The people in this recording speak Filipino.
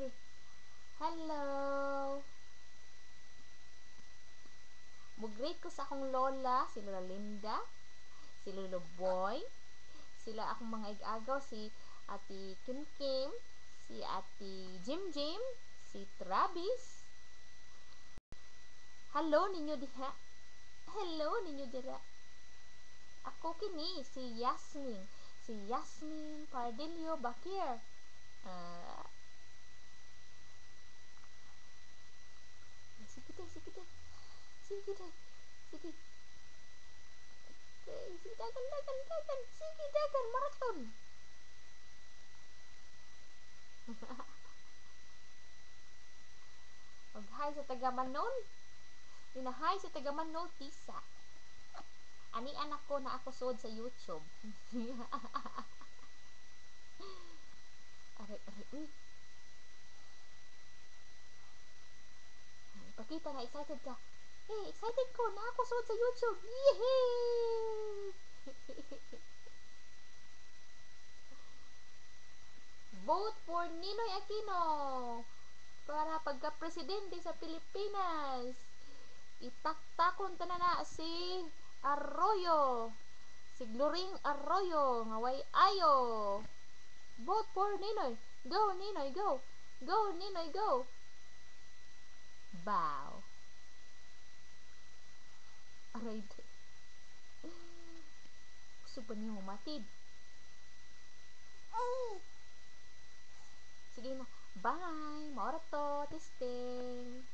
Sabi, hello. Mug-greet ko sa akong lola, si Lola Linda, si Lolo Boy, sila akong mga ig-agaw, si Ati Kim Kim, si Ati Jim Jim, si Travis. Hello ninyo diha. Hello ninyo dira. Ako kini si Yasmin. Si Yasmin Pardillo Bakir. Ah, sige tayo, sige tayo. Sige tayo. Sige. Sige, dagan, dagan, dagan. Sige, dagan, marathon. Mag-hi sa taga-Manon. Ina-hi sa taga-Manon, Tisa. Ani anak ko na ako sod sa YouTube. Aray, aray, uy. Pakita nga, excited ka. Hey, excited ko na ako sod sa YouTube. Yehey! Vote for Ninoy Aquino para pagka-presidente sa Pilipinas. Itaktakon ta na si Arroyo. Si Gloring Arroyo nga way ayo. Vote for Ninoy. Go Ninoy, go. Go Ninoy, go. Bow. Aray. Gusto ba niyo matid? Sige na. Bye. Maura to. Testing.